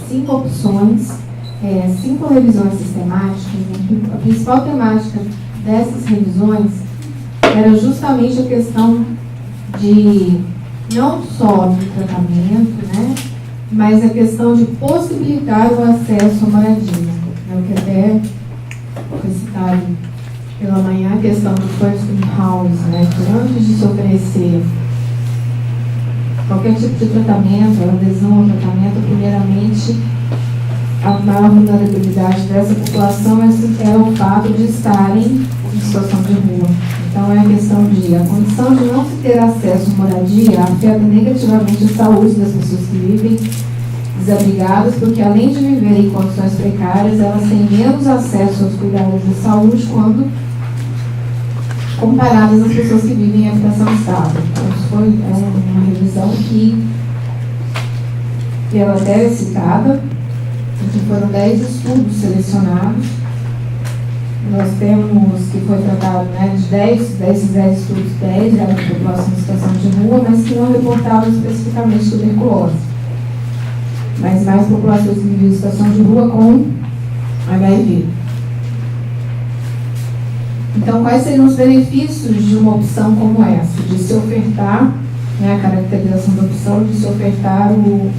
5 opções, 5 revisões sistemáticas. A principal temática dessas revisões era justamente a questão de não só do tratamento, né, mas a questão de possibilitar o acesso à moradia. O que até foi citado pela manhã, a questão do first in house, né, que antes de se oferecer qualquer tipo de tratamento, adesão ao tratamento, primeiramente, a maior vulnerabilidade dessa população é o fato de estarem em situação de rua. Então, é a questão de a condição de não se ter acesso à moradia afeta negativamente a saúde das pessoas que vivem desabrigadas, porque além de viverem em condições precárias, elas têm menos acesso aos cuidados de saúde quando comparadas às pessoas que vivem em habitação estável. Então, isso foi uma revisão que ela até é citada, que foram 10 estudos selecionados. Nós temos que foi tratado, né, de 10 estudos, 10 eram de população em situação de rua, mas que não reportavam especificamente tuberculose. Mas mais populações que viviam em situação de rua com HIV. Então, quais seriam os benefícios de uma opção como essa? De se ofertar, né, a caracterização da opção, de se ofertar o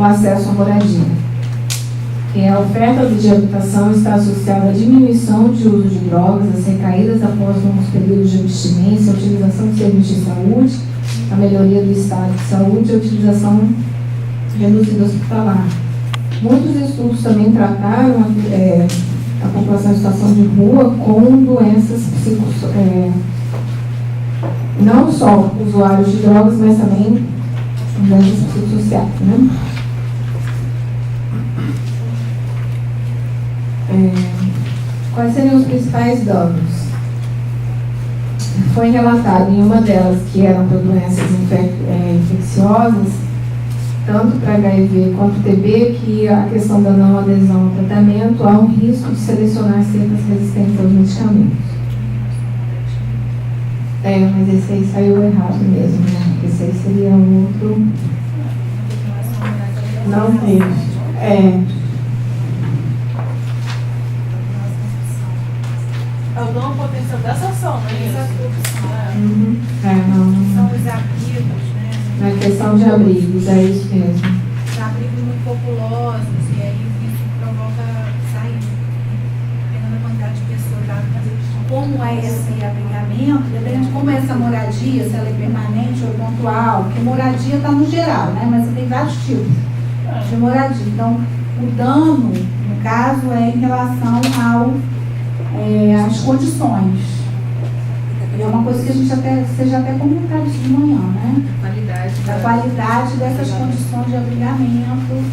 acesso à moradia. A oferta de habitação está associada à diminuição de uso de drogas, às recaídas após longos períodos de abstinência, à utilização de serviços de saúde, a melhoria do estado de saúde e a utilização reduzida hospitalar. Muitos estudos também trataram a população em situação de rua com doenças não só usuários de drogas, mas também doenças psicossociais, né? Quais seriam os principais danos? Foi relatado em uma delas que eram para doenças infecciosas, tanto para HIV quanto TB, que a questão da não adesão ao tratamento, há um risco de selecionar cepas resistentes aos medicamentos. Mas esse aí saiu errado mesmo, né? Esse aí seria um outro. Não teve. É o dom potencial dessa ação, não é isso? Não. São os abrigos, né? Na questão de abrigos, é isso mesmo. Os abrigos muito populosos, e aí isso provoca saída, dependendo da quantidade de pessoas lá. Como é esse abrigamento, dependendo de como é essa moradia, se ela é permanente ou pontual, porque moradia está no geral, né? Mas tem vários tipos de moradia. Então, o dano, no caso, é em relação às condições. É uma coisa que a gente seja até comentado isso de manhã, né? A qualidade dessas condições de abrigamento.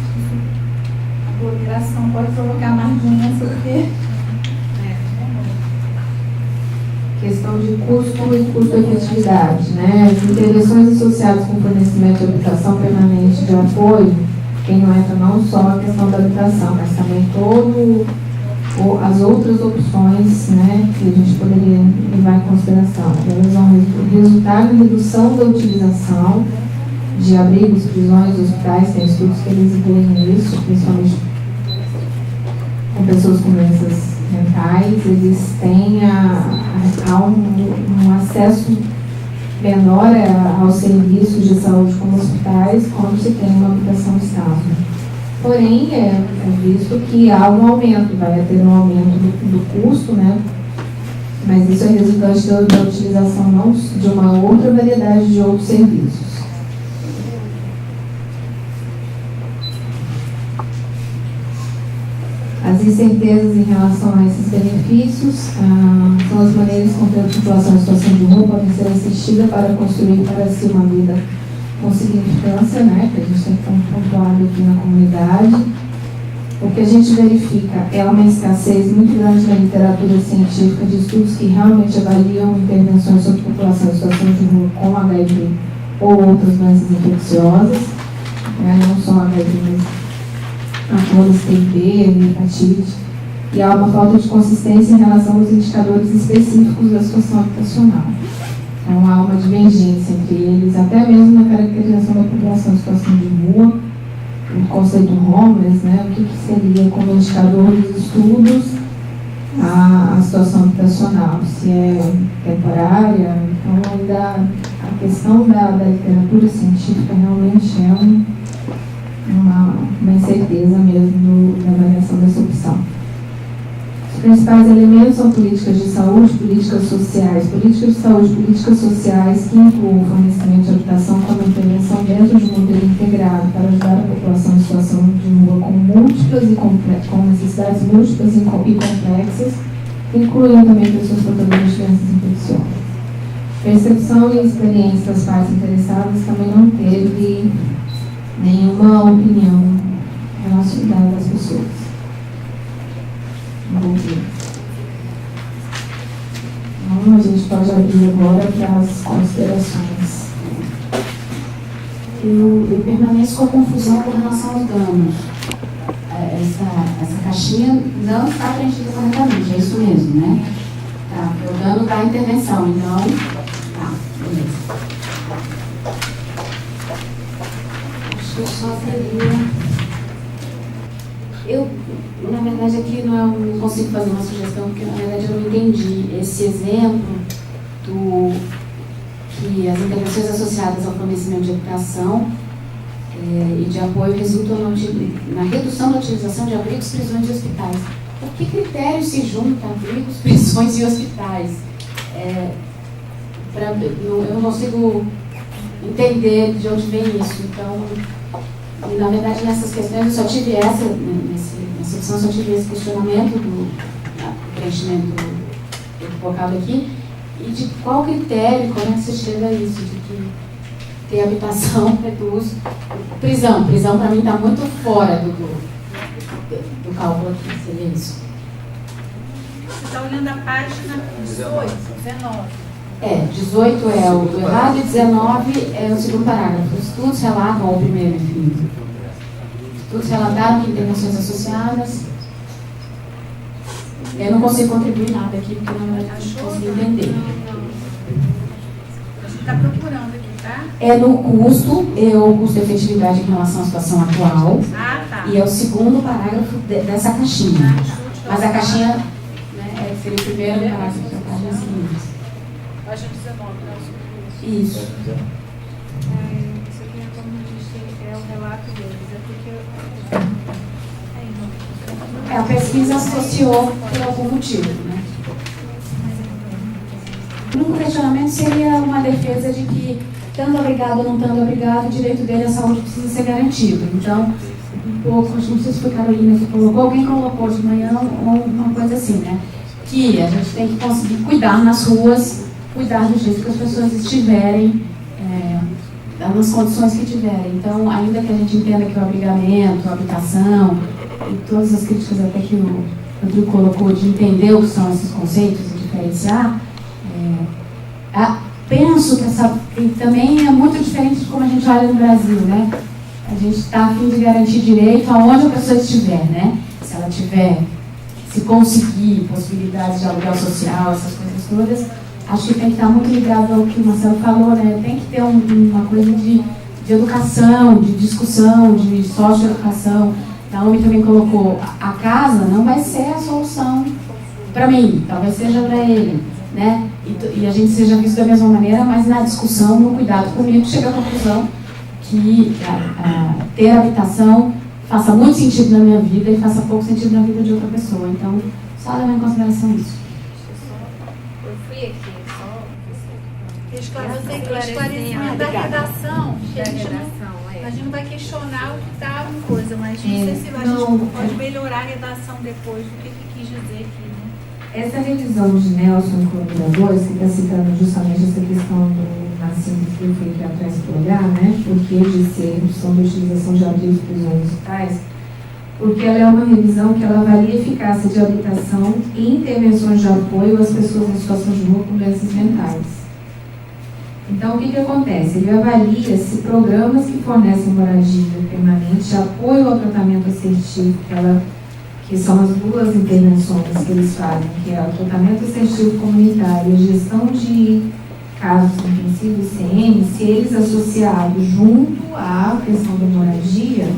A aglomeração pode provocar mais doença do que... Questão de custo e custo-efetividade, né? As intervenções associadas com o fornecimento de habitação permanente de apoio, quem não entra não só a questão da habitação, mas também as outras opções, né, que a gente poderia levar em consideração. Elas vão resultar em redução da utilização de abrigos, prisões, hospitais, tem estudos que eles incluem isso, principalmente com pessoas com doenças mentais, eles têm um acesso menor aos serviços de saúde como hospitais quando se tem uma habitação estável. Porém, é visto que há um aumento, vai ter um aumento do custo, né? Mas isso é resultante da utilização não de uma outra variedade de outros serviços. As incertezas em relação a esses benefícios são as maneiras com que a população em situação de rua pode ser assistida para construir para si uma vida com significância, né, que a gente tem pontuado aqui na comunidade. O que a gente verifica é uma escassez muito grande na literatura científica de estudos que realmente avaliam intervenções sobre população em situação de rua com HIV ou outras doenças infecciosas, né, não só HIV, mas todas TB, hepatite. E há uma falta de consistência em relação aos indicadores específicos da situação habitacional. Então, há uma divergência entre eles, até mesmo na caracterização da população em situação de rua, o conceito homeless, né, o que seria como indicador dos estudos a situação habitacional, se é temporária. Então, ainda a questão da literatura científica realmente é uma incerteza mesmo da avaliação dessa opção. Os principais elementos são políticas de saúde, políticas sociais. Políticas de saúde, políticas sociais que incluam o fornecimento de habitação como intervenção dentro de um modelo integrado para ajudar a população em situação de rua com necessidades múltiplas e complexas, incluindo também pessoas portadoras de doenças infecciosas. Percepção e experiência das partes interessadas também não teve nenhuma opinião relacionada às pessoas. Então, a gente pode abrir agora para as considerações. Eu permaneço com a confusão com relação aos danos. Essa caixinha não está preenchida corretamente, é isso mesmo, né? Tá, é o dano da intervenção, então. Tá, beleza. Acho que eu só teria. Na verdade, aqui não consigo fazer uma sugestão, porque na verdade eu não entendi esse exemplo que as intervenções associadas ao fornecimento de habitação e de apoio resultam na redução da utilização de abrigos, prisões e hospitais. Por que critérios se juntam abrigos, prisões e hospitais? Eu não consigo entender de onde vem isso. Então, na verdade, nessas questões eu só tive nessa opção eu só tive esse questionamento do preenchimento colocado aqui, e de qual critério, como é que você chega a isso, de que ter habitação reduz. Prisão para mim está muito fora do cálculo aqui, seria isso. Você está olhando a página 18, 19. 18 é o do errado e 19 é o segundo parágrafo. Os estudos relatam, ou o primeiro, enfim. Estudos relataram que intervenções associadas. Eu não consigo contribuir nada aqui, porque não consigo entender. Você está procurando aqui, tá? É no custo, o custo de efetividade em relação à situação atual. Ah, tá. E é o segundo parágrafo dessa caixinha. Mas a caixinha, né, seria o primeiro parágrafo da página seguinte. Página 19, né? Isso. Isso aqui é como é o relato deles. É porque a pesquisa associou por algum motivo, né? Um questionamento seria uma defesa de que, estando obrigado ou não estando obrigado, o direito dele à saúde precisa ser garantido. Então, um pouco, não sei se foi Carolina que colocou, alguém colocou de manhã uma coisa assim, né? Que a gente tem que conseguir cuidar nas ruas, cuidar do jeito que as pessoas estiverem, nas condições que tiverem. Então, ainda que a gente entenda que o abrigamento, a habitação, e todas as críticas até que o Rodrigo colocou de entender o que são esses conceitos e diferenciar, penso que também é muito diferente de como a gente olha no Brasil, né? A gente está a fim de garantir direito aonde a pessoa estiver, né? Se ela tiver, se conseguir possibilidades de aluguel social, essas coisas todas, acho que tem que estar muito ligado ao que o Marcelo falou, né? Tem que ter uma coisa de educação, de discussão, de socioeducação. Naomi também colocou, a casa não vai ser a solução para mim, talvez seja para ele, né? E a gente seja visto da mesma maneira, mas na discussão, no cuidado comigo, chega à conclusão que ter habitação faça muito sentido na minha vida e faça pouco sentido na vida de outra pessoa. Então, só levar em consideração isso. Eu fui aqui, só esclarecimento da redação. A gente não vai questionar o que está uma coisa, mas não sei se a gente pode melhorar a redação depois, o que quis dizer aqui, né? Essa revisão de Nelson e colaboradores, que está citando justamente essa questão na síntese que eu fui aqui atrás para olhar, né? Por que de ser redução da utilização de abrigos, prisões e hospitais? Porque ela é uma revisão que ela avalia a eficácia de habitação e intervenções de apoio às pessoas em situação de rua com doenças mentais. Então, o que acontece? Ele avalia se programas que fornecem moradia permanente, apoio ao tratamento assertivo, que são as duas intervenções que eles fazem, que é o tratamento assertivo comunitário e a gestão de casos intensivos, CM, se eles associados junto à questão da moradia,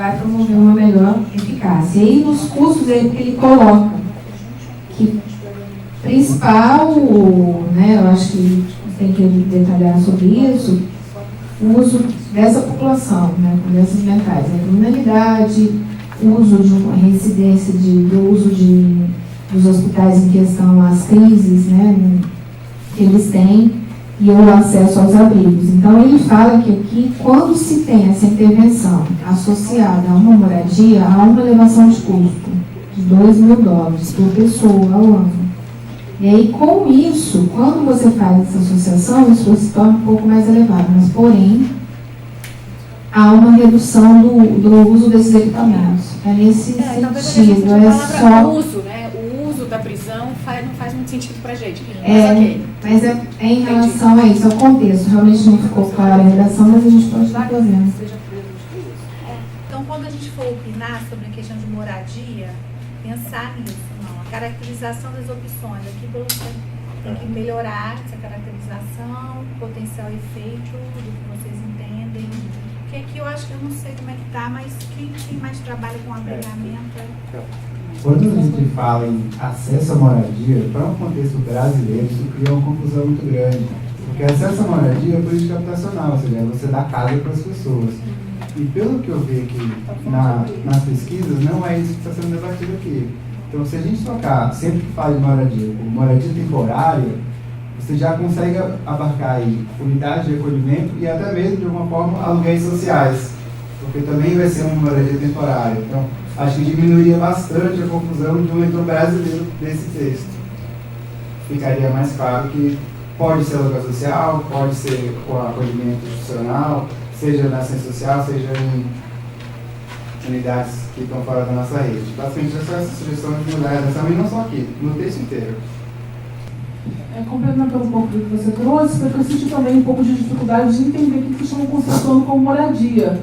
vai promover uma melhor eficácia. E aí nos custos ele coloca que principal, né, eu acho que tem que detalhar sobre isso, o uso dessa população, né, com doenças mentais, a criminalidade, o uso de uma reincidência do uso dos hospitais em questão, as crises, né, que eles têm, e o acesso aos abrigos. Então, ele fala que aqui, quando se tem essa intervenção associada a uma moradia, há uma elevação de custo de $2.000 por pessoa ao ano. E aí, com isso, quando você faz essa associação, isso se torna um pouco mais elevado, mas, porém, há uma redução do uso desses equipamentos. É nesse sentido, é só... uso, né? O uso da prisão não faz muito sentido pra gente. Mas ok. Mas é em relação a isso, ao contexto. Realmente não ficou clara a redação, mas a gente pode estar fazendo. Então, quando a gente for opinar sobre a questão de moradia, pensar nisso, não. A caracterização das opções. Aqui tem que melhorar essa caracterização, potencial efeito do que vocês entendem. Porque aqui eu acho que eu não sei como é que está, mas quem mais trabalha com abrigamento Quando a gente fala em acesso à moradia, para um contexto brasileiro, isso cria uma confusão muito grande. Porque acesso à moradia é política habitacional, ou seja, é você dar casa para as pessoas. E pelo que eu vi aqui nas pesquisas, não é isso que está sendo debatido aqui. Então, se a gente tocar, sempre que fala de moradia, como moradia temporária, você já consegue abarcar aí unidades de acolhimento e até mesmo, de alguma forma, aluguéis sociais. Porque também vai ser uma moradia temporária. Então, acho que diminuiria bastante a confusão de um leitor brasileiro desse texto. Ficaria mais claro que pode ser aluguel social, pode ser com acolhimento institucional, seja na ciência social, seja em unidades que estão fora da nossa rede. Basicamente, essa sugestão de mudar a redação, e não só aqui, no texto inteiro. Complementando um pouco do que você trouxe, porque eu senti também um pouco de dificuldade de entender o que vocês estão conceituando como moradia.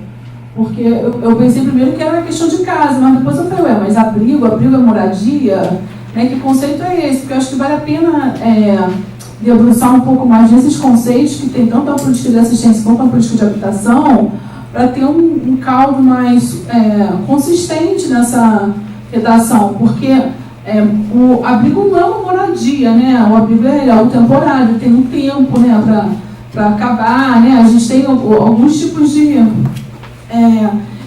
Porque eu pensei primeiro que era questão de casa, mas depois eu falei, mas abrigo é moradia? Né? Que conceito é esse? Porque eu acho que vale a pena debruçar um pouco mais nesses conceitos que tem tanto a política de assistência quanto a política de habitação, para ter um caldo mais consistente nessa redação. Porque o abrigo não é uma moradia, né? O abrigo é algo temporário, tem um tempo, né, para acabar, né? A gente tem alguns tipos de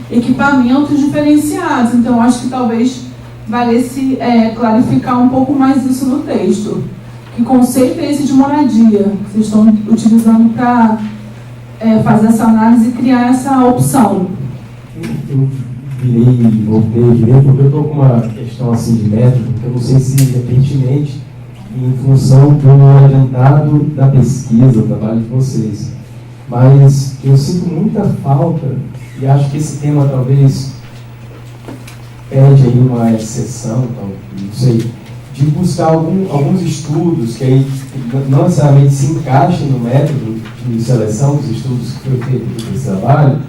equipamentos diferenciados, então acho que talvez valesse clarificar um pouco mais isso no texto. Que conceito é esse de moradia que vocês estão utilizando para fazer essa análise e criar essa opção? Eu virei porque eu estou com uma questão assim de método, que eu não sei se é pertinente em função do adiantado da pesquisa, do trabalho de vocês. Mas eu sinto muita falta, e acho que esse tema talvez pede aí uma exceção, não sei, de buscar alguns estudos que aí não necessariamente se encaixem no método de seleção dos estudos que foi feito nesse trabalho,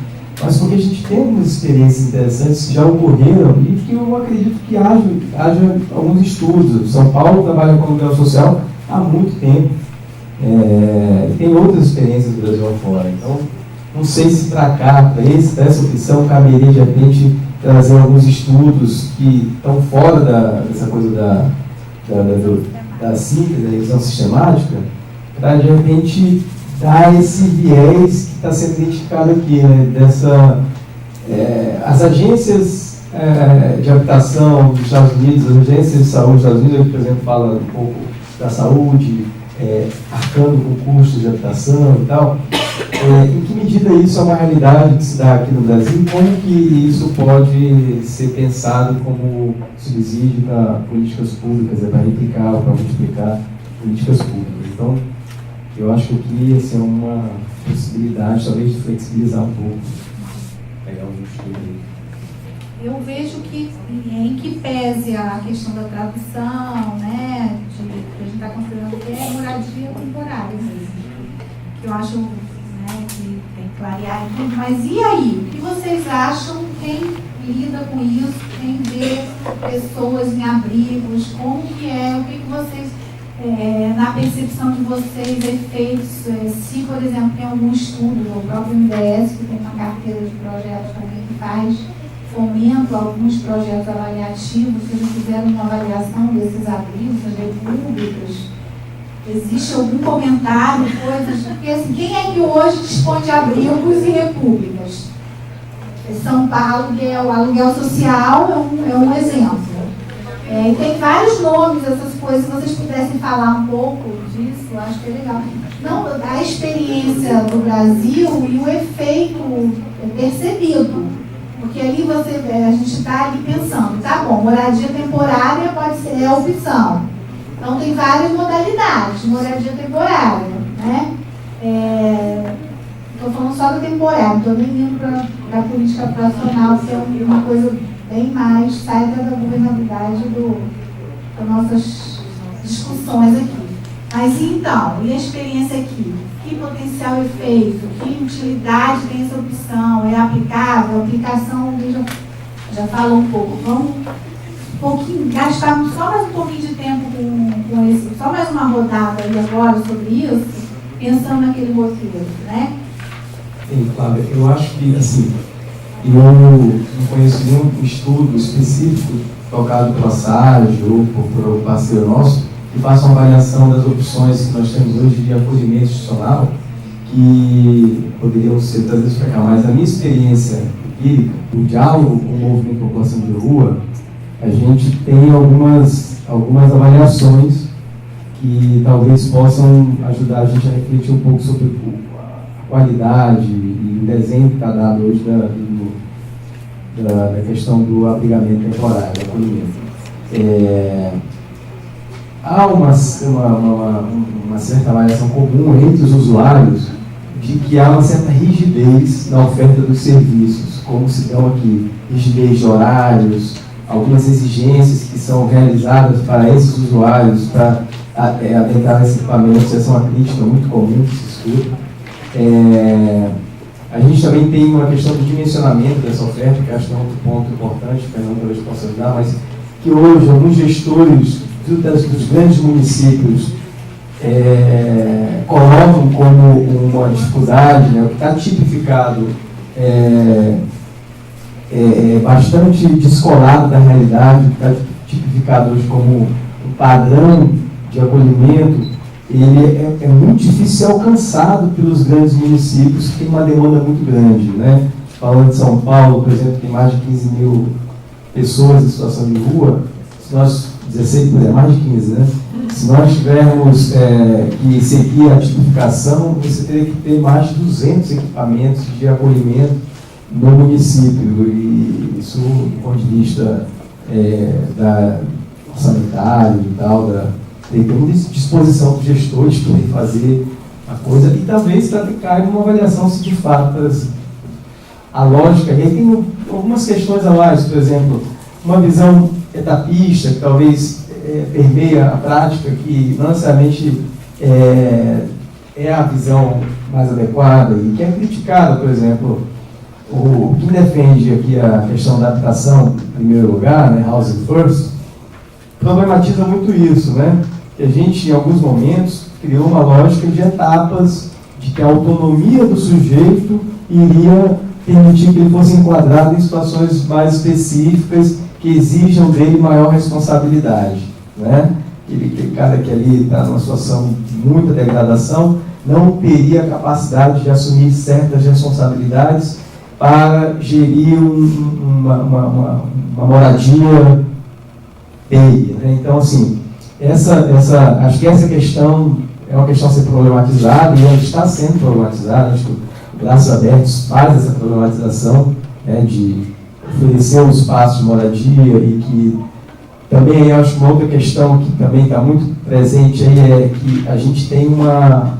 mas porque a gente tem algumas experiências interessantes que já ocorreram e que eu acredito que haja alguns estudos. São Paulo trabalha com aluguel social há muito tempo. Tem outras experiências do Brasil afora. Então, não sei se para cá, para essa opção, caberia de repente trazer alguns estudos que estão fora dessa coisa da síntese, da revisão sistemática, para de repente dar esse viés que está sendo identificado aqui, né, as agências de habitação dos Estados Unidos, as agências de saúde dos Estados Unidos, por exemplo, fala um pouco da saúde, arcando com custos de habitação e tal. Em que medida isso é uma realidade que se dá aqui no Brasil? Como que isso pode ser pensado como subsídio para políticas públicas, para replicar ou para multiplicar políticas públicas? Então, eu acho que aqui é uma possibilidade, talvez, de flexibilizar um pouco, pegar alguns estudos aí. Eu vejo que, em que pese a questão da tradução, né, que a gente está considerando que é moradia temporária mesmo, que eu acho, né, que tem que clarear e tudo, mas e aí? O que vocês acham? Quem lida com isso? Quem vê pessoas em abrigos? Como que é? O que vocês, na percepção de vocês, efeitos, se, por exemplo, tem algum estudo, o próprio MDS, que tem uma carteira de projetos também que faz fomento alguns projetos avaliativos, vocês já fizeram uma avaliação desses abrigos, das repúblicas? Existe algum comentário, coisas? Porque assim, quem é que hoje dispõe de abrigos e repúblicas? São Paulo, o aluguel social é um exemplo. E tem vários nomes essas coisas, se vocês pudessem falar um pouco disso, eu acho que é legal. Não, a experiência do Brasil e o efeito percebido. Porque ali a gente está ali pensando, tá bom, moradia temporária pode ser a opção. Então tem várias modalidades, moradia temporária, né? Estou falando só da temporária, não estou nem indo para a política habitacional, que é uma coisa bem mais, sai da governabilidade das nossas discussões aqui. Mas então, e a experiência aqui? Que potencial efeito? Que utilidade tem essa opção? É aplicável? A aplicação, já falou um pouco. Vamos um pouquinho, gastar só mais um pouquinho de tempo com esse, só mais uma rodada aí agora sobre isso, pensando naquele roteiro, né? Sim, Flávia, eu acho que, assim, eu não conheço nenhum estudo específico tocado pela SAGE ou por um parceiro nosso que faça uma avaliação das opções que nós temos hoje de acolhimento institucional que poderiam ser trazidas para cá. Mas a minha experiência empírica, o diálogo com o movimento de população de rua, a gente tem algumas avaliações que talvez possam ajudar a gente a refletir um pouco sobre a qualidade e o desenho que está dado hoje da questão do abrigamento temporário, do acolhimento. Há uma certa avaliação comum entre os usuários de que há uma certa rigidez na oferta dos serviços, como se dão aqui, rigidez de horários, algumas exigências que são realizadas para esses usuários para adentrar nesses equipamentos. Essa é uma crítica muito comum que se escuta. A gente também tem uma questão do dimensionamento dessa oferta, que acho que é outro ponto importante, que não talvez possa ajudar, mas que hoje alguns gestores dos grandes municípios colocam como uma dificuldade, né, o que está tipificado bastante descolado da realidade, que está tipificado hoje como um padrão de acolhimento, ele é muito difícil ser alcançado pelos grandes municípios, que tem uma demanda muito grande, né? Falando de São Paulo, por exemplo, tem mais de 15 mil pessoas em situação de rua, se nós 16, mais de 15, né? Se nós tivermos que seguir a tipificação, você teria que ter mais de 200 equipamentos de acolhimento no município, e isso do ponto de vista orçamentário e tal, tem muita disposição dos gestores para fazer a coisa, e talvez para cair numa avaliação se de fato a lógica, e aí tem algumas questões a mais, por exemplo, uma visão etapista, que talvez permeia a prática, que não necessariamente é a visão mais adequada e que é criticada. Por exemplo, quem defende aqui a questão da habitação em primeiro lugar, né, housing first, problematiza muito isso, né? Que a gente, em alguns momentos, criou uma lógica de etapas, de que a autonomia do sujeito iria permitir que ele fosse enquadrado em situações mais específicas que exijam dele maior responsabilidade, né? Aquele cara que ali está numa situação de muita degradação não teria a capacidade de assumir certas responsabilidades para gerir uma moradia dele, né? Então, assim, acho que essa questão é uma questão a ser problematizada, e ela está sendo problematizada. Acho que o Braços Abertos faz essa problematização, né, de oferecer um espaço de moradia, e que também eu acho que uma outra questão que também está muito presente aí é que a gente tem uma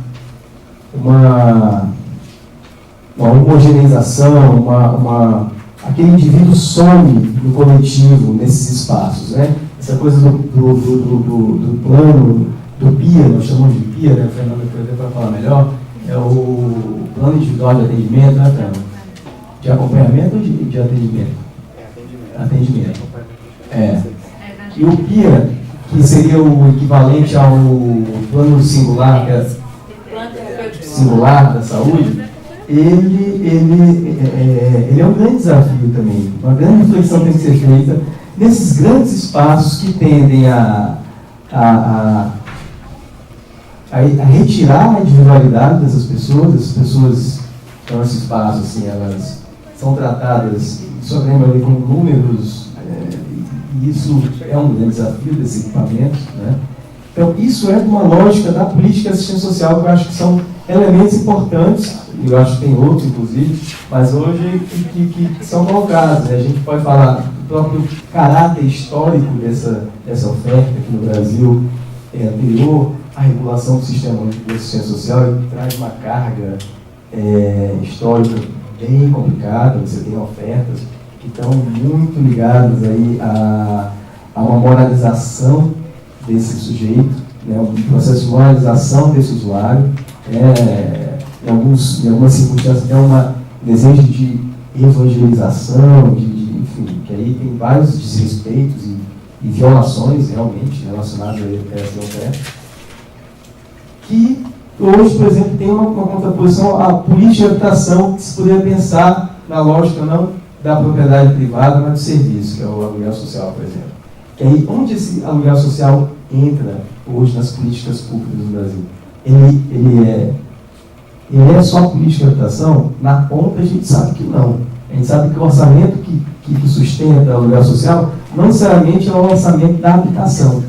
homogeneização, aquele indivíduo some no coletivo nesses espaços, né? Essa coisa do plano, do PIA, nós chamamos de PIA, né? A Fernanda vai falar melhor, é o plano individual de atendimento, né, Fernanda? De acompanhamento ou de atendimento? Atendimento. E o PIA, que seria o equivalente ao plano singular, singular da saúde, ele é um grande desafio também. Uma grande reflexão tem que ser feita nesses grandes espaços que tendem a retirar a individualidade dessas pessoas. Essas pessoas estão nesse espaço, assim, elas são tratadas, só lembra ali, com números, e isso é um grande desafio desses equipamentos, né? Então, isso é uma lógica da política de assistência social, que eu acho que são elementos importantes, e eu acho que tem outros, inclusive, mas hoje que são colocados, né? A gente pode falar do próprio caráter histórico dessa oferta aqui no Brasil, anterior à regulação do sistema de assistência social, e traz uma carga histórica bem complicada. Você tem ofertas que estão muito ligadas aí a uma moralização desse sujeito, né, um processo de moralização desse usuário, em algumas circunstâncias tem um desejo de evangelização, enfim, que aí tem vários desrespeitos e violações realmente relacionadas a essa oferta, que hoje, por exemplo, tem uma contraposição à política de habitação, que se poderia pensar na lógica não da propriedade privada, mas do serviço, que é o aluguel social, por exemplo. Que aí, onde esse aluguel social entra hoje nas políticas públicas do Brasil? Ele é só política de habitação? Na ponta a gente sabe que não. A gente sabe que o orçamento que sustenta o aluguel social não necessariamente é o orçamento da habitação.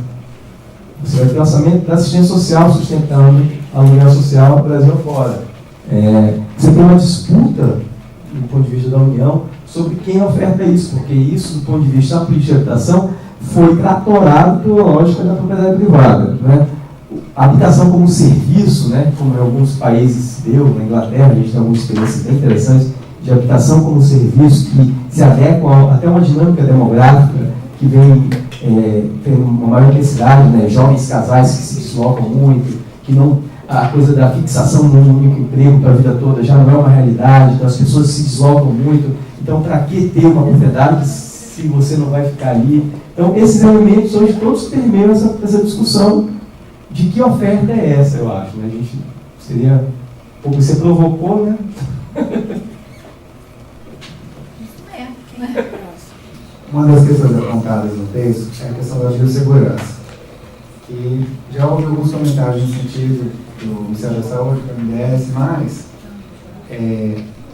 Você vai ter o orçamento da assistência social sustentando o aluguel social no Brasil fora. Você tem uma disputa, do ponto de vista da União, sobre quem oferta isso, porque isso, do ponto de vista da política de habitação, foi tratorado pela lógica da propriedade privada, né? A habitação como serviço, né, como em alguns países se deu, na Inglaterra a gente tem algumas experiências bem interessantes de habitação como serviço que se adequam até uma dinâmica demográfica que vem tem uma maior intensidade, né, jovens casais que se deslocam muito, que não, a coisa da fixação num único emprego para a vida toda já não é uma realidade, então as pessoas se deslocam muito, então para que ter uma propriedade se você não vai ficar ali? Então esses elementos hoje todos permeiam essa discussão de que oferta é essa, eu acho, né? A gente seria, como você provocou, né? Uma das questões apontadas no texto é a questão da biossegurança. E já houve alguns comentários no sentido do Ministério da Saúde, do MDS, mas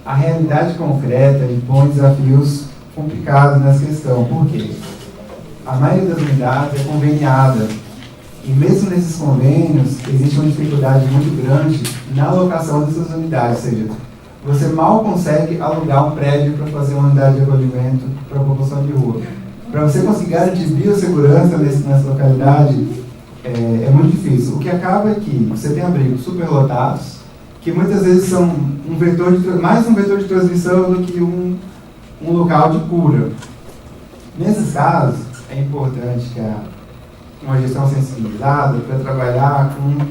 a realidade concreta impõe desafios complicados nessa questão. Por quê? A maioria das unidades é conveniada. E mesmo nesses convênios, existe uma dificuldade muito grande na alocação dessas unidades. Ou seja, você mal consegue alugar um prédio para fazer uma unidade de acolhimento para a população de rua. Para você conseguir garantir biossegurança nessa localidade, é muito difícil. O que acaba é que você tem abrigos superlotados, que muitas vezes são mais um vetor de transmissão do que um local de cura. Nesses casos, é importante que uma gestão sensibilizada para trabalhar com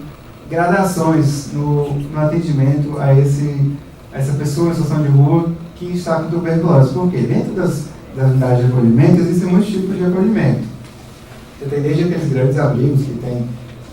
gradações no atendimento a essa pessoa em situação de rua que está com tuberculose. Por quê? Dentro das unidades de acolhimento existem muitos tipos de acolhimento. Você tem desde aqueles grandes abrigos que tem,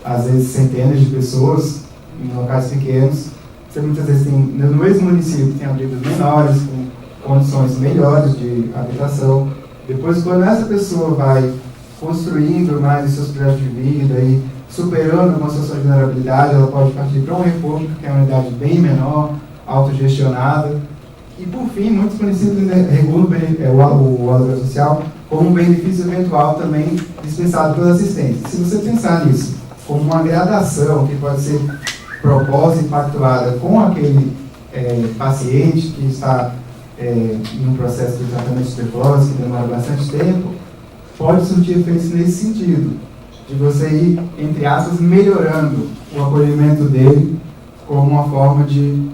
às vezes, centenas de pessoas em locais pequenos. Você muitas vezes tem, no mesmo município, tem abrigos menores, com condições melhores de habitação. Depois, quando essa pessoa vai construindo mais os seus projetos de vida e superando uma situação de vulnerabilidade, ela pode partir para um repúblico, que é uma unidade bem menor, autogestionada. E, por fim, muitos municípios regulam o aluguel social como um benefício eventual também dispensado pela assistência. Se você pensar nisso como uma gradação que pode ser proposta e pactuada com aquele paciente que está em um processo de tratamento de tuberculose que demora bastante tempo, pode surtir efeitos nesse sentido, de você ir, entre aspas, melhorando o acolhimento dele como uma forma de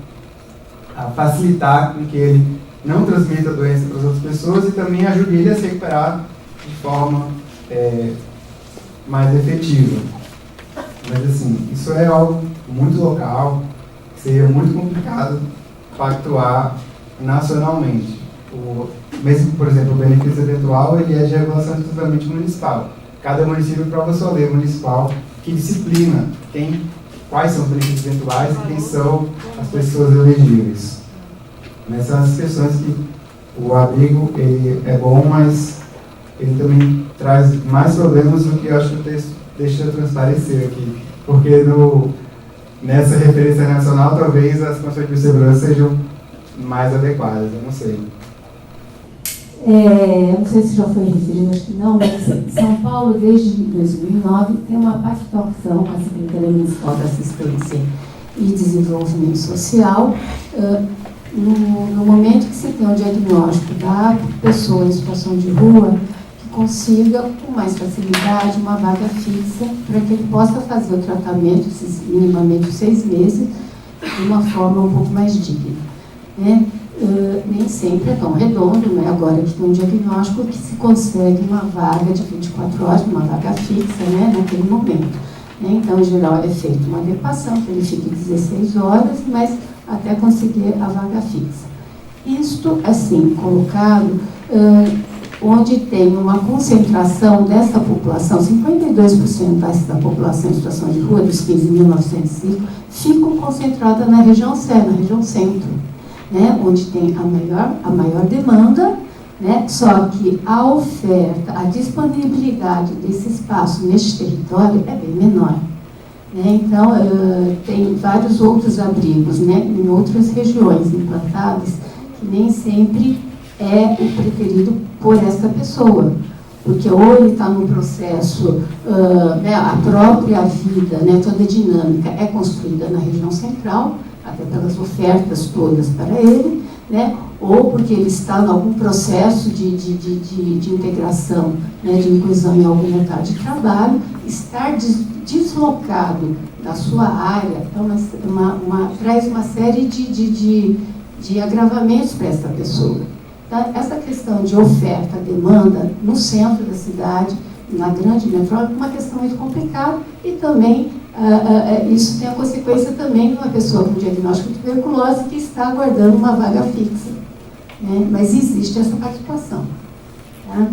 facilitar com que ele não transmita a doença para as outras pessoas e também ajude ele a se recuperar de forma mais efetiva. Mas, assim, isso é algo muito local, que seria muito complicado pactuar nacionalmente. Mesmo, por exemplo, o benefício eventual, ele é de regulação exclusivamente municipal. Cada município prova sua lei municipal que disciplina quais são os benefícios eventuais e quem são as pessoas elegíveis. Mas são as questões que o abrigo ele é bom, mas ele também traz mais problemas do que eu acho que o texto deixa transparecer aqui. Porque nessa referência nacional, talvez as condições de segurança sejam mais adequadas, eu não sei. Não sei se já foi referido, acho que não, mas São Paulo, desde 2009, tem uma pactuação com a Secretaria Municipal da Assistência e Desenvolvimento Social. No momento que se tem um diagnóstico da pessoa em situação de rua, que consiga, com mais facilidade, uma vaga fixa para que ele possa fazer o tratamento, esses minimamente 6 meses, de uma forma um pouco mais digna, né? Nem sempre é tão redondo, né? Agora que tem um diagnóstico que se consegue uma vaga de 24 horas, uma vaga fixa, né? Naquele momento, né? Então, em geral, é feita uma adequação, que ele fique 16 horas, mas até conseguir a vaga fixa. Isto, assim, colocado, onde tem uma concentração dessa população, 52% da população em situação de rua, dos 15.905, ficam concentradas na região na região centro, né, onde tem a maior demanda, né, só que a oferta, a disponibilidade desse espaço neste território é bem menor. Né? Então, tem vários outros abrigos, né, em outras regiões implantadas, que nem sempre é o preferido por essa pessoa, porque ou ele está num processo, né, a própria vida, né, toda a dinâmica é construída na região central, até pelas ofertas todas para ele, né, ou porque ele está em algum processo de integração, né, de inclusão em algum mercado de trabalho. Estar deslocado da sua área traz uma série de agravamentos para essa pessoa. Então, essa questão de oferta, demanda no centro da cidade, na grande metrópole, é uma questão muito complicada e também isso tem a consequência também de uma pessoa com diagnóstico de tuberculose que está aguardando uma vaga fixa, né? Mas existe essa participação. Tá?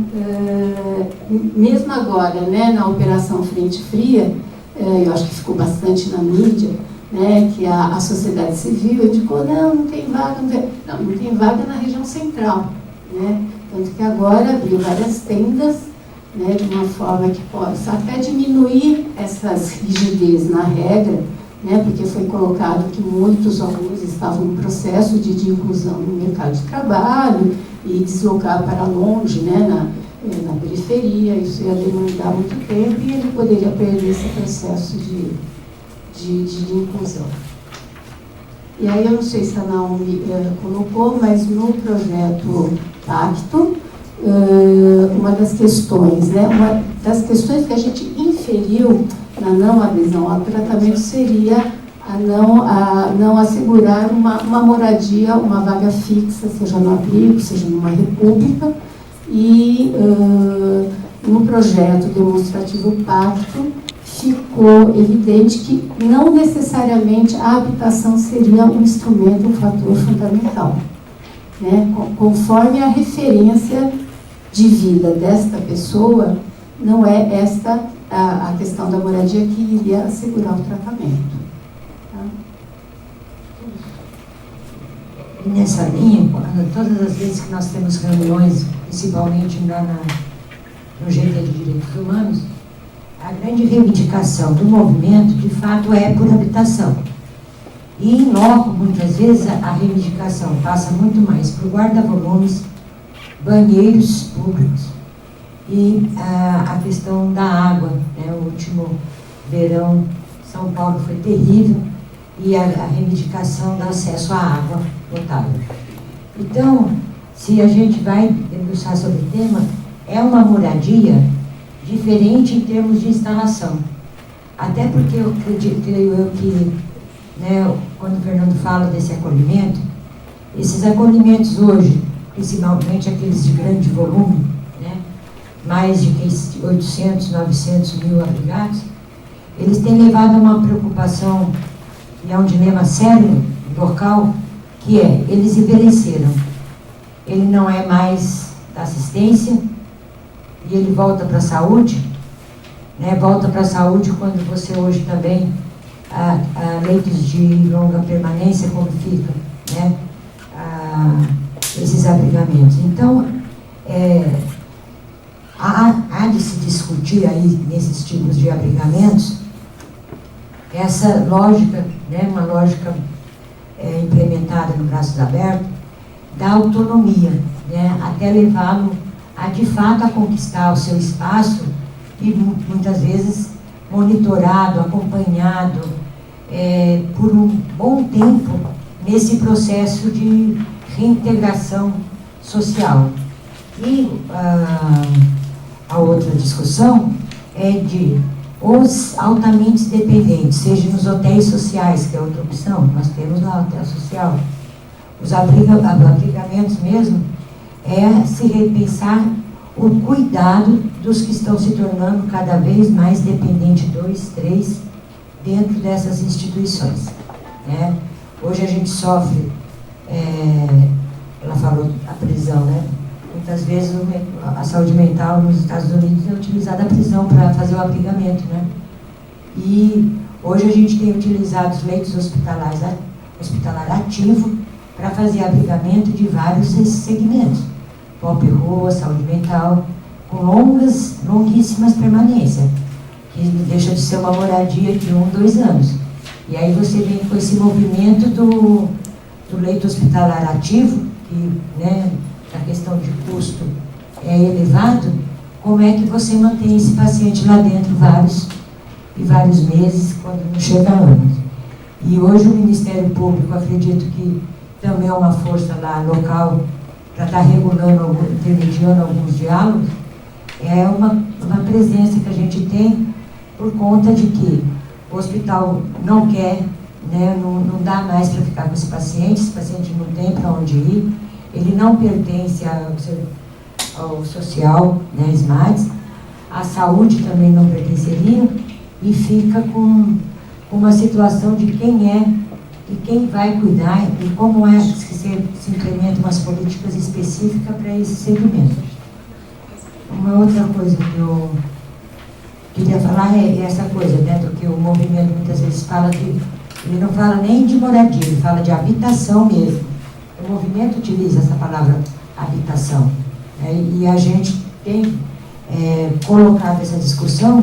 Mesmo agora, né, na Operação Frente Fria, eu acho que ficou bastante na mídia, né, que a sociedade civil indicou, não tem vaga, não tem vaga na região central, né? Tanto que agora abriu várias tendas, né, de uma forma que possa até diminuir essas rigidez na regra, né, porque foi colocado que muitos alunos estavam em processo de inclusão no mercado de trabalho e deslocar para longe, né, na periferia, isso ia demandar muito tempo e ele poderia perder esse processo de inclusão. E aí eu não sei se a Naomi colocou, mas no projeto Pacto, uma das questões, né, uma das questões que a gente inferiu na não adesão ao tratamento seria a não assegurar uma moradia, uma vaga fixa, seja no abrigo, seja numa república, e no projeto demonstrativo Pacto ficou evidente que não necessariamente a habitação seria um instrumento, um fator fundamental, né? Conforme a referência de vida desta pessoa, não é esta a questão da moradia que iria assegurar o tratamento. Tá? E nessa linha, todas as vezes que nós temos reuniões, principalmente no GT de Direitos Humanos, a grande reivindicação do movimento, de fato, é por habitação. E, em loco, muitas vezes, a reivindicação passa muito mais por guarda-volumes, banheiros públicos e a questão da água, né? O último verão, São Paulo foi terrível e a reivindicação do acesso à água potável. Então, se a gente vai debruçar sobre o tema, é uma moradia diferente em termos de instalação. Até porque eu creio que, né, quando o Fernando fala desse acolhimento, esses acolhimentos hoje, principalmente aqueles de grande volume, né, mais de 800, 900 mil abrigados, eles têm levado a uma preocupação e a um dilema sério local, que é, eles envelheceram. Ele não é mais da assistência, e ele volta para a saúde, né? Volta para a saúde quando você hoje também, leitos de longa permanência, como fica, né? esses abrigamentos. Então, há de se discutir aí, nesses tipos de abrigamentos, essa lógica, né, uma lógica implementada no Braços Abertos, da autonomia, né, até levá-lo a, de fato, a conquistar o seu espaço e, muitas vezes, monitorado, acompanhado por um bom tempo nesse processo de reintegração social. E a outra discussão é de os altamente dependentes, seja nos hotéis sociais, que é outra opção, nós temos lá hotel social, os abrigamentos mesmo, é se repensar o cuidado dos que estão se tornando cada vez mais dependentes, 2, 3, dentro dessas instituições, né? Hoje a gente sofre, ela falou a prisão, né? Muitas vezes a saúde mental nos Estados Unidos é utilizada a prisão para fazer o abrigamento, né? E hoje a gente tem utilizado os leitos hospitalar ativo para fazer abrigamento de vários segmentos. Pop rua, saúde mental, com longuíssimas permanências, que deixa de ser uma moradia de 1, 2 anos. E aí você vem com esse movimento do leito hospitalar ativo, que, né, a questão de custo é elevado, como é que você mantém esse paciente lá dentro vários meses, quando não chega anos. E hoje o Ministério Público, acredito que também é uma força lá local para estar regulando, intermediando alguns diálogos, é uma presença que a gente tem por conta de que o hospital não quer, né, não dá mais para ficar com esse paciente não tem para onde ir, ele não pertence ao social, né, SMADs, a saúde também não pertenceria, e fica com uma situação de quem é e quem vai cuidar e como é que se implementam umas políticas específicas para esse segmento. Uma outra coisa que eu queria falar é essa coisa, né, do que o movimento muitas vezes fala, que ele não fala nem de moradia, ele fala de habitação mesmo. O movimento utiliza essa palavra habitação, né, e a gente tem colocado essa discussão,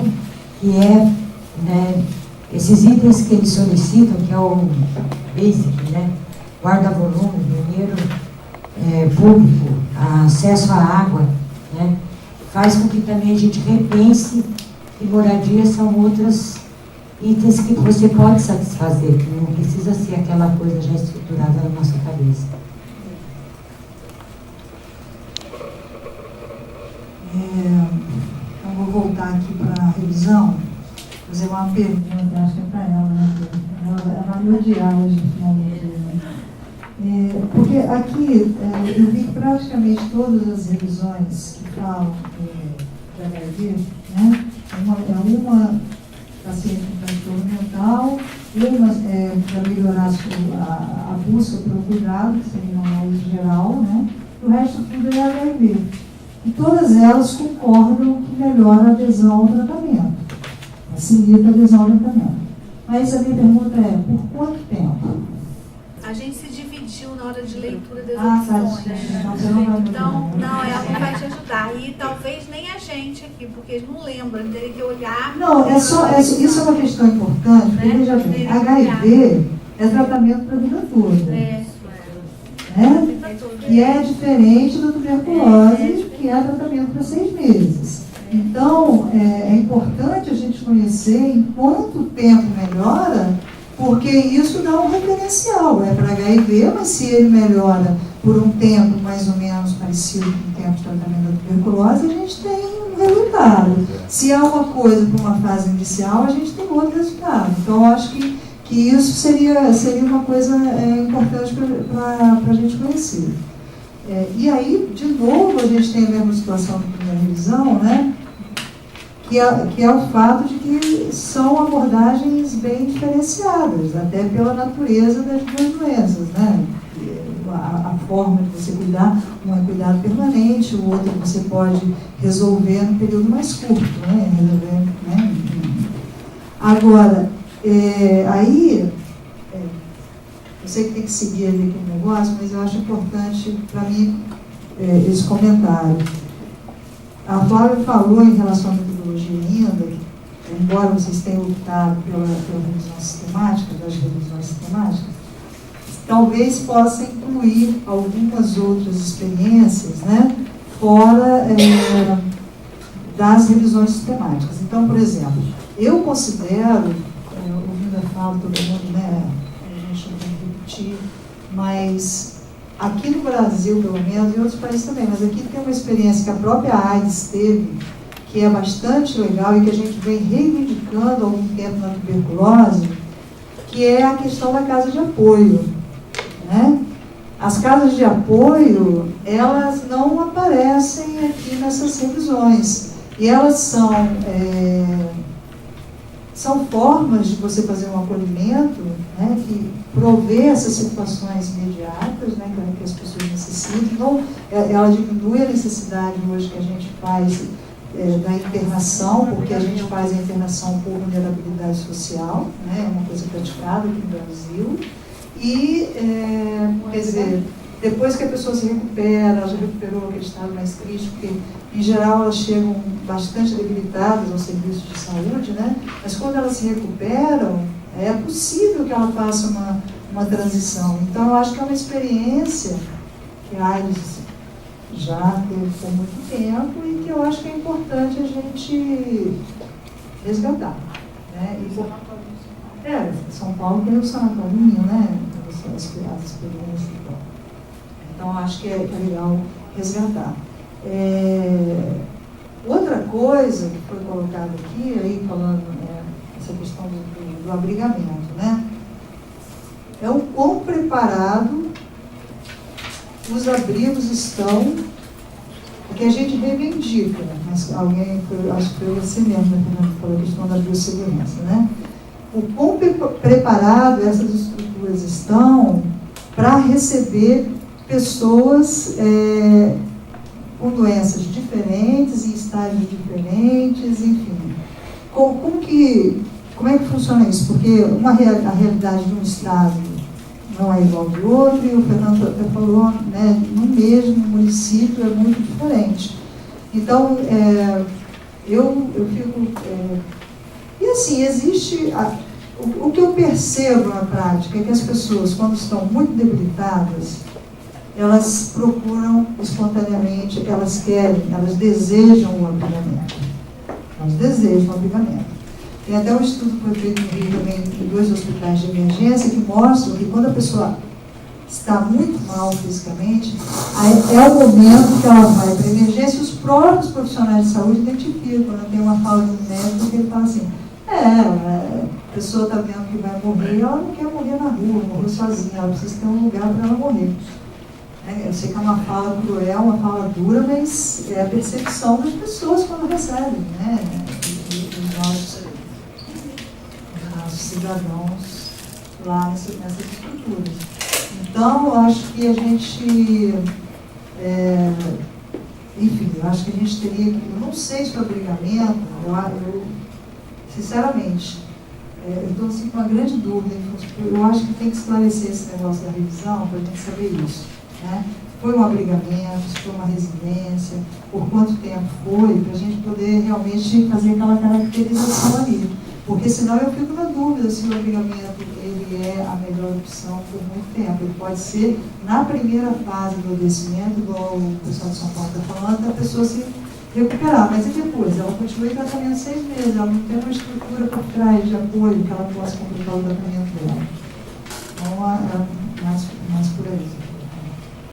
que é, né, esses itens que eles solicitam, que é o basic, né, guarda-volume, banheiro público, acesso à água, né, faz com que também a gente repense que moradia são outros itens que você pode satisfazer, que não precisa ser aquela coisa já estruturada na nossa cabeça. Eu vou voltar aqui para a revisão, fazer uma pergunta, acho que é para ela, né? Ela vai me odiar hoje, finalmente. Porque aqui eu vi que praticamente todas as revisões que falam de HIV, né? Uma paciente com transtorno mental, uma para melhorar a busca pelo cuidado, que seria uma uso geral, né? O resto tudo é HIV. E todas elas concordam que melhora a adesão ao tratamento, facilita a adesão ao tratamento. Mas a minha pergunta é, por quanto tempo? A gente se dividiu na hora de leitura das opções. Então, não, ela não vai te ajudar. E talvez nem a gente aqui, porque eles não lembram, teria que olhar. Não, isso é uma questão importante, porque veja bem, HIV é tratamento para a vida toda. Né? Que é diferente da tuberculose, que é tratamento para 6 meses. Então, é importante a gente conhecer em quanto tempo melhora, porque isso dá um referencial. É para HIV, mas se ele melhora por um tempo mais ou menos parecido com o tempo de tratamento da tuberculose, a gente tem um resultado. Se é uma coisa para uma fase inicial, a gente tem outro resultado. Então, eu acho que isso seria uma coisa importante para a gente conhecer. E aí, de novo, a gente tem a mesma situação da primeira revisão, né? Que é o fato de que são abordagens bem diferenciadas, até pela natureza das duas doenças, né? A forma de você cuidar, um é cuidado permanente, o outro você pode resolver no período mais curto, né? Agora, aí, Eu sei que tem que seguir ali aquele negócio, mas eu acho importante para mim esse comentário. A Flávia falou em relação à metodologia ainda, embora vocês tenham optado pela revisão sistemática, das revisões sistemáticas, talvez possa incluir algumas outras experiências, né, fora das revisões sistemáticas. Então, por exemplo, eu considero, ouvindo a fala de todo mundo, né, a gente não tem que repetir, mas aqui no Brasil, pelo menos, e em outros países também, mas aqui tem uma experiência que a própria AIDS teve, que é bastante legal e que a gente vem reivindicando há algum tempo na tuberculose, que é a questão da casa de apoio, né? As casas de apoio, elas não aparecem aqui nessas revisões. E elas são formas de você fazer um acolhimento, né, que provê essas situações imediatas, né, que as pessoas necessitam. Então, ela diminui a necessidade hoje que a gente faz da internação, porque a gente faz a internação por vulnerabilidade social, né, é uma coisa praticada aqui no Brasil. E, quer dizer, depois que a pessoa se recupera, ela já recuperou aquele estado mais crítico, porque, em geral, elas chegam bastante debilitadas ao serviço de saúde, né? Mas quando elas se recuperam, é possível que ela faça uma transição. Então, eu acho que é uma experiência que a AIDS já teve por muito tempo e que eu acho que é importante a gente resgatar, né? São Paulo tem o sanatório, né? As experiências e tal. Então, acho que é legal resgatar. Outra coisa que foi colocada aqui, aí falando essa questão do abrigamento, né? É o quão preparado os abrigos estão, porque a gente reivindica, mas alguém, acho que foi você mesmo, né, que falou a questão da biossegurança, né? O quão preparado essas estruturas estão para receber pessoas com doenças diferentes, em estágios diferentes, enfim. Como é que funciona isso? Porque a realidade de um estado não é igual ao de outro, e o Fernando até falou, né, no mesmo município é muito diferente. Então, eu fico... e assim, existe... O que eu percebo na prática é que as pessoas, quando estão muito debilitadas, elas procuram espontaneamente, elas desejam o abrigamento. Elas desejam o abrigamento. Tem até um estudo que foi feito no Rio também, em 2 hospitais de emergência, que mostram que quando a pessoa está muito mal fisicamente, é o momento que ela vai para a emergência e os próprios profissionais de saúde identificam, quando tem uma fala do médico, que ele fala assim, a pessoa está vendo que vai morrer, ela não quer morrer na rua, morrer sozinha, ela precisa ter um lugar para ela morrer. Eu sei que é uma fala cruel, uma fala dura, mas é a percepção das pessoas quando recebem, né? Os nossos cidadãos lá nessas estruturas. Então, eu acho que a gente, enfim, eu acho que a gente teria que, eu não sei se o abrigamento, eu sinceramente, eu estou assim, com uma grande dúvida, eu acho que tem que esclarecer esse negócio da revisão para a gente saber isso. Né? Foi um abrigamento, se foi uma residência, por quanto tempo foi, para a gente poder realmente fazer aquela caracterização ali. Porque senão eu fico na dúvida se o abrigamento ele é a melhor opção por muito tempo. Ele pode ser na primeira fase do adoecimento, igual o pessoal de São Paulo está falando, a pessoa se recuperar, mas e depois? Ela continua em tratamento 6 meses, ela não tem uma estrutura por trás de apoio que ela possa completar o tratamento dela. Então, é mais por aí.